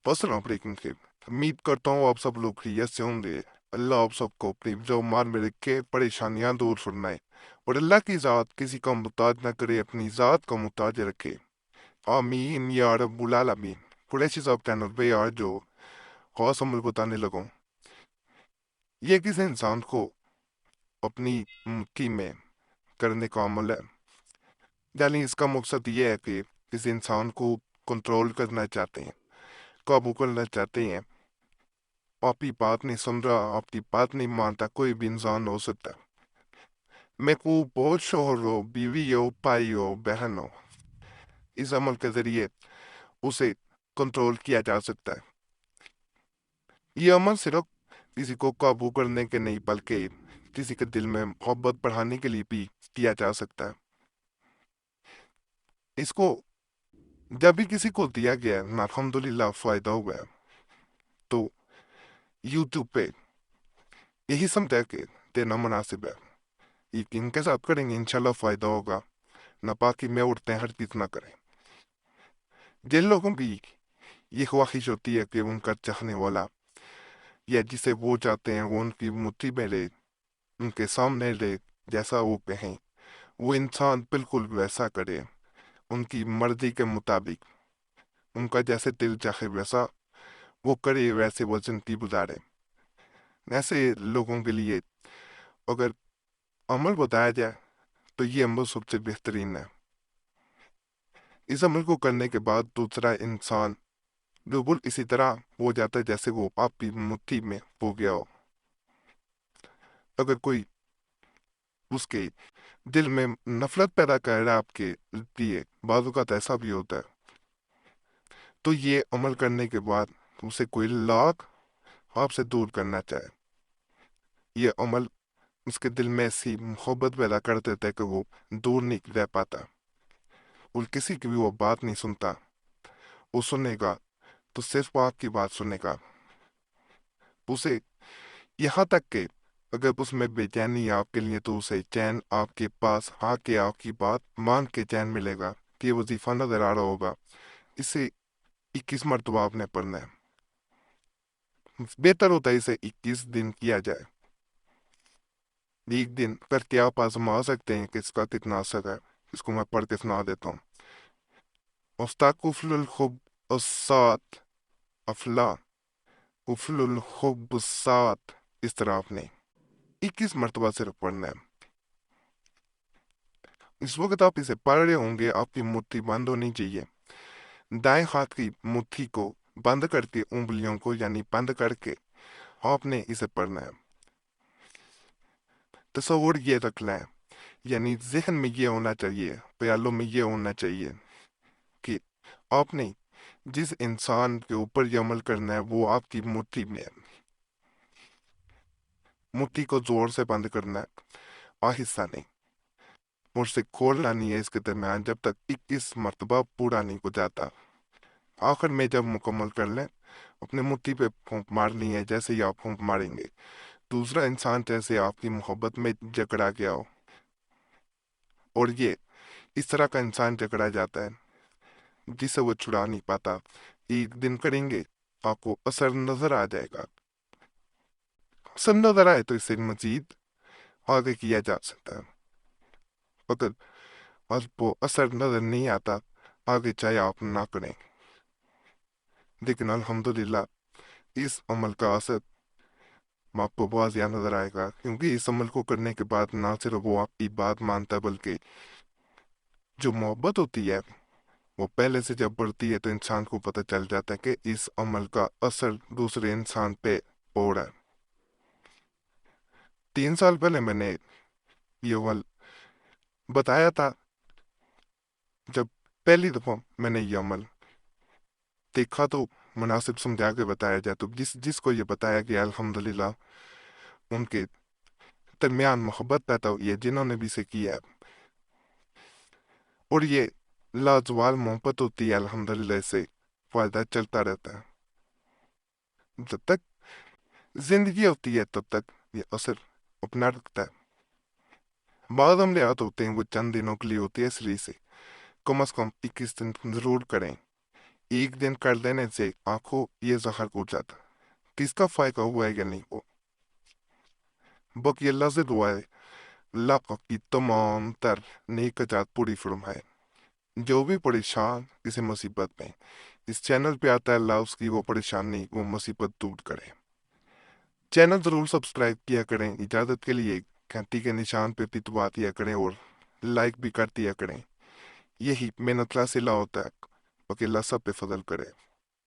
अस्सलाम वालेकुम के उम्मीद करता हूँ आप सब लोग खैरियत से होंगे। अल्लाह आप सबको अपनी जो मान में रखे परेशानियां दूर फरमाए और अल्लाह की ज़ात किसी का मुताज ना करे, अपनी ज़ात का मुताज रखे। आमीन या रब्बुल आलमीन। कुरैशी साहब चैनल पे आज जो खास अमल बताने लगूं, ये किसी इंसान को अपनी मुट्ठी में करने का अमल है। यानी इसका मकसद ये है कि किसी इंसान को कंट्रोल करना चाहते हैं, काबू करना चाहते हैं। आपकी बात नहीं सुन रहा, आपकी बात नहीं मानता, कोई भी इंसान हो सकता है। मैं को बहुत शोहर हो, बीवी हो, भाई हो, बहन हो, इस अमल के जरिए उसे कंट्रोल किया जा सकता है। ये अमल सिर्फ किसी को काबू करने के नहीं, बल्कि किसी के दिल में मोहब्बत बढ़ाने के लिए भी किया जा सकता है। इसको जब भी किसी को दिया गया ना, अल्हम्दुलिल्लाह फायदा हुआ है, तो यूट्यूब पे यही समझा के देना मुनासिब है। यकीन के साथ करेंगे, इंशाल्लाह फायदा होगा। नापाकी में उड़ते हर चीज ना करें। जिन लोगों की ये ख्वाहिश होती है कि उनका चाहने वाला या जिसे वो चाहते हैं वो उनकी मुट्ठी में ले, उनके सामने ले, जैसा वो कहें वो इंसान बिल्कुल वैसा करे, उनकी मर्जी के मुताबिक, उनका जैसे दिल चाहे वैसा वो करे, वैसे वो जिंदगी गुजारे। ऐसे लोगों के लिए अगर अमल बताया जाए तो ये अमल सबसे बेहतरीन है। इस अमल को करने के बाद दूसरा इंसान बिल्कुल इसी तरह हो जाता है जैसे वो आपकी मुट्ठी में हो गया हो। अगर कोई उसके दिल में नफरत पैदा कर रहा है आपके लिए, बाजू का ऐसा भी होता है, तो ये अमल करने के बाद उसे कोई लाख आपसे दूर करना चाहे, ये अमल उसके दिल में ऐसी मोहब्बत पैदा कर देता है कि वो दूर नहीं रह पाता और किसी की भी वो बात नहीं सुनता। वो सुनेगा तो सिर्फ आपकी बात सुनेगा। उसे यहाँ तक कि अगर उसमें बेचैनी है आपके लिए, तो उसे चैन आपके पास आके आपकी बात मान के चैन मिलेगा कि वजीफा नजर आ रहा होगा। इसे 21 मरतबा आपने पढ़ना है। बेहतर होता है इसे 21 दिन किया जाए। एक दिन करके आप आजमा सकते हैं कि इसका कितना असर है। इसको मैं पढ़ के सुना देता हूँ। मुस्ताकुफुल खुब अस्सात अफला उफुल खुब सात। इस तरह आपने 21 मरतबा सिर्फ पढ़ना है। इस वक्त आप इसे पढ़ रहे होंगे, आपकी मुट्ठी बंद होनी चाहिए। दाएं हाथ की मुट्ठी को बंद करके, उंगलियों को यानी बंद करके आपने इसे पढ़ना है। तस्वुर ये रखना है, यानी जहन में ये होना चाहिए, ख्यालों में ये होना चाहिए कि आपने जिस इंसान के ऊपर ये अमल करना है वो आपकी मुट्ठी में है। मुट्ठी को जोर से बंद करना है, आहिस्ता नहीं। मुझसे खोलना नहीं है इसके दरमियान जब तक 21 मरतबा पूरा नहीं हो जाता। आखिर में जब मुकम्मल कर लें, अपने मुट्ठी पे फूंक मारनी है। जैसे ही आप फूंक मारेंगे, दूसरा इंसान जैसे आपकी मोहब्बत में जकड़ा गया हो, और ये इस तरह का इंसान जकड़ा जाता है जिसे वो छुड़ा नहीं पाता। एक दिन करेंगे, आपको असर नजर आ जाएगा। असर नजर आए तो इसे मजीद आगे किया जा सकता है। अगर आपको असर नजर नहीं आता, आगे चाहे आप ना करें। लेकिन अल्हम्दुलिल्लाह इस अमल का असर आपको बहुत ज्यादा नजर आएगा, क्योंकि इस अमल को करने के बाद ना सिर्फ वो आपकी बात मानता, बल्कि जो मोहब्बत होती है वो पहले से जब बढ़ती है तो इंसान को पता चल जाता है कि इस अमल का असर दूसरे इंसान पे हो रहा है। 3 साल पहले मैंने ये अमल बताया था। जब पहली दफा मैंने ये अमल देखा तो मुनासिब समझा के बताया जाए, तो जिसको ये बताया गया अल्हम्दुलिल्लाह उनके दरमियान मोहब्बत पैदा हुई है, जिन्होंने भी इसे किया है। और ये लाजवाब मोहब्बत होती है अल्हम्दुलिल्लाह, से फायदा चलता रहता है। जब तक जिंदगी होती है तब तक ये असर अपना रखता है। बाद हम लिहाज होते हैं वो चंद दिनों के लिए होती है, इसलिए से कम 21 दिन जरूर करें। ایک دن کر لینے سے آنکھوں یہ زہر اٹھ جاتا، کس کا فائدہ ہوا ہے یا نہیں ہو؟ باقی اللہ سے دعا ہے اللہ کی تمام تر نیک جات پوری فرمائے۔ جو بھی پریشان کسی مصیبت میں اس چینل پہ آتا ہے، اللہ اس کی وہ پریشانی وہ مصیبت دور کرے۔ چینل ضرور سبسکرائب کیا کریں، اجازت کے لیے گھنٹی کے نشان پہ بھی دبا دیا کریں اور لائک بھی کر دیا کریں۔ یہی محنت کا صلہ ہوتا ہے، باقی اللہ سب پہ فضل کرے۔